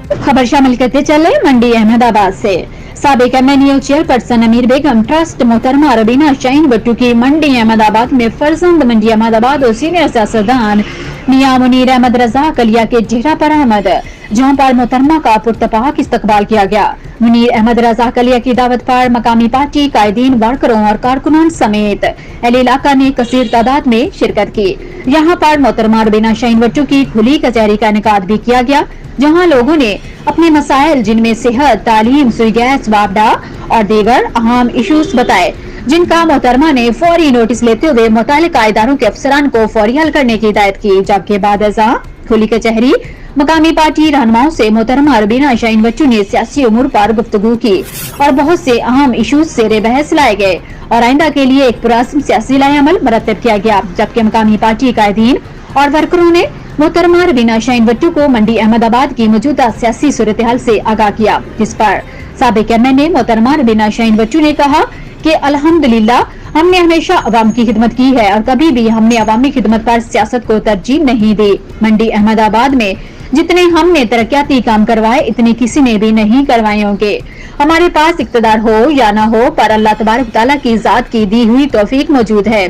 खबर शामिल करते चले मंडी अहमदाबाद से। साबिक एमएनयू चेयरपर्सन अमीर बेगम ट्रस्ट मोहतरमा रबीना शाहीन भट्टू की मंडी अहमदाबाद में फर्जंद मंडी अहमदाबाद और सीनियर सियासतदान मियां मुनीर अहमद रजा कलिया के डेरा पर अहमद जहां पर मोहतरमा का पुरतपाक इस्तकबाल किया गया। मुनीर अहमद रजा कलिया की दावत पर मकामी पार्टी कायदीन, वर्करों और कारकुनान समेत अहले इलाका ने कसीर तादाद में शिरकत की। यहाँ पर मोहतरमा रबीना शाहीन भट्टू की खुली कचहरी का इनेकाद भी किया गया, जहां लोगों ने अपने मसाइल जिनमें सेहत, तालीम, सुई गैस, वापडा और दीगर अहम इशूज बताए, जिनका मोहतरमा ने फौरी नोटिस लेते हुए मुतालिका इदारों के अफसरान को फौरी हल करने की हिदायत की। जबकि बाद अज़ां खुली कचहरी मकामी पार्टी रहनुमाओं से मोहतरमा रबीना शाहीन भट्टू ने सियासी उमूर पर गुफ्तगू की और बहुत से अहम इशूज से बहस लाए गए और आइंदा के लिए एक पुरअज़्म सियासी लाएअमल मरतब किया गया। जबकि मकामी पार्टी कायदीन और वर्करों ने मोहतरमा रबीना शाहीन भट्टू को मंडी अहमदाबाद की मौजूदा सियासी सूरत हाल से आगाह किया, जिस पर साबिक एमएनए मोहतरमा रबीना शाहीन भट्टू ने कहा कि अल्हम्दुलिल्लाह हमने हमेशा अवाम की खिदमत की है और कभी भी हमने अवामी खिदमत पर सियासत को तरजीह नहीं दी। मंडी अहमदाबाद में जितने हमने तरक्याती काम करवाए इतने किसी ने भी नहीं करवाए होंगे। हमारे पास इक्तदार हो या न हो, पर अल्लाह तबारक तआला की जात की दी हुई तौफीक मौजूद है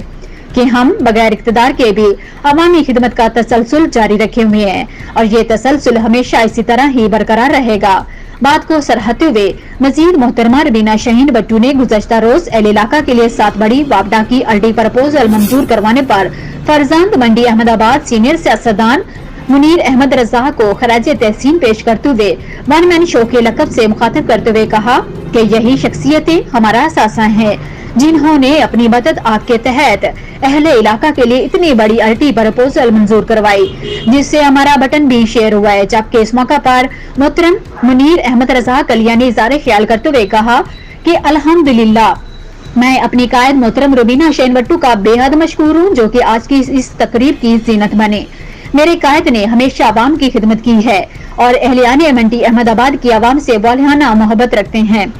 कि हम बगैर इक्तदार के भी अवामी खिदमत का तसलसल जारी रखे हुए हैं और ये तसलसल हमेशा इसी तरह ही बरकरार रहेगा। बात को सरहते हुए मजीद मोहतरमा रबीना शाहीन भट्टू ने गुज़श्ता रोज अहले इलाका के लिए 7 बड़ी वापडा की अर्डी प्रपोजल मंजूर करवाने पर फर्जंद मंडी अहमदाबाद सीनियर सियासतदान मुनीर अहमद रजा को खराज तहसीन पेश करते हुए वन मैन शो के लक़ब से मुखातिब करते हुए कहा कि यही शख्सियतें हमारा असासा हैं जिन्होंने अपनी मदद आग के तहत अहले इलाका के लिए इतनी बड़ी अर्टी प्रपोजल मंजूर करवाई, जिससे हमारा बटन भी शेयर हुआ है। जबकि इस मौका पर मोहतरम मुनीर अहमद रजा कलिया ने इज़हार ख्याल करते हुए कहा कि अल्हम्दुलिल्लाह मैं अपनी कायद मोहतरम रबीना शाहीन भट्टू का बेहद मशकूर हूँ, जो कि आज की इस तकरीब की जीनत बने। मेरे कायद ने हमेशा आवाम की खिदमत की है और अहलियाने मंडी अहमदाबाद की आवाम से वालिहाना मोहब्बत रखते हैं।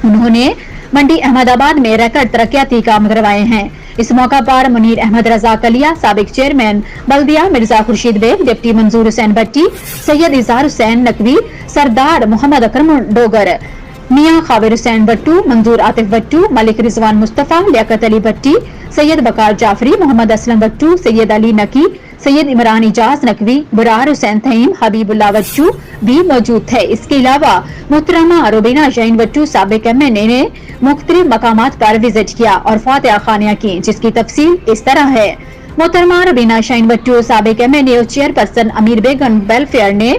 उन्होंने मंडी अहमदाबाद में रहकर तरक्याती काम करवाए हैं। इस मौका पर मुनीर अहमद रजा कलिया, साबिक चेयरमैन बल्दिया मिर्जा खुर्शीद बेग, डिप्टी मंजूर हुसैन भट्टी, सैयद इज़हार हुसैन नकवी, सरदार मोहम्मद अकरम डोगर, मियां खाबिर हुसैन भट्टू, मंजूर आतिफ भट्टू, मलिक रिजवान मुस्तफा, लियाकत अली भट्टी, सैयद बकार जाफरी, मोहम्मद असलम भट्टू, सैयद अली नकी, सैयद इमरान इजाज नकवी, बुरार हुसैन तहीम, हबीबुल्लाह भट्टू भी मौजूद थे। इसके अलावा मोहतरमा रबीना शाहीन भट्टू साबिक एमएनए ने मुख्तलिफ मकामात पर विजिट किया और फातिहा खानियां की, जिसकी तफसील इस तरह है। मोहतरमा रबीना शाहीन भट्टू साबिक एमएनए चेयरपर्सन अमीर बेगम वेलफेयर ने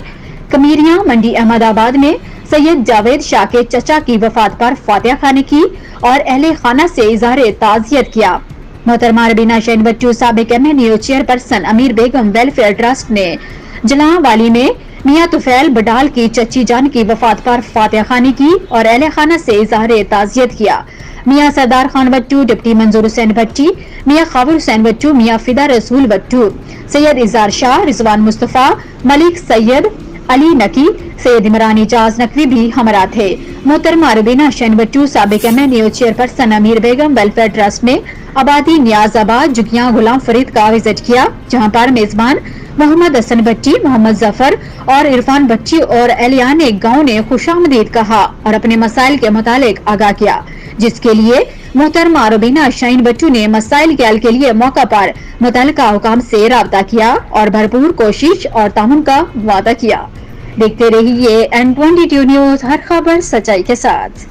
कमीरिया मंडी अहमदाबाद में सैयद जावेद शाह के चचा की वफात पर फातिहा खानी की और अहले खाना से इज़हार ताज़ियत किया। मोहतरमा रबीना शाहीन भट्टू साबिक एमएनए चेयरपर्सन अमीर बेगम वेलफेयर ट्रस्ट ने जलांवाली में मियां तुफैल बडाल की चची जान की वफात पर फातिहा खानी की और अहले खाना से इज़हार ताज़ियत किया। मियां सरदार खान भट्टू, डिप्टी मंजूर हुसैन भट्टी, मियां खाबिर हुसैन भट्टू, मियां फिदा रसूल भट्टू, सैयद इज़हार शाह, रिजवान मुस्तफा, मलिक सैयद अली नकी, सैयद इमरान इजाज नकवी भी हमरा थे। मोहतरमा रबीना शाहीन भट्टू साबिक एमएनए चेयरपर्सन अमीर बेगम वेलफेयर ट्रस्ट ने आबादी नियाजाबाद जुगियां गुलाम फरीद का विजिट किया, जहां पर मेजबान मोहम्मद हसन भट्टी, मोहम्मद जफर और इरफान भट्टी और एहलियाने गांव ने खुशामदीद कहा और अपने मसाइल के मुतालिक आगाह किया, जिसके लिए मोहतरमा रबीना शाहीन भट्टू ने मसाइल के हल के लिए मौका पर मुतल्लिका हुकाम से राब्ता किया और भरपूर कोशिश और तामुन का वादा किया। देखते रहिए N22 न्यूज, हर खबर सच्चाई के साथ।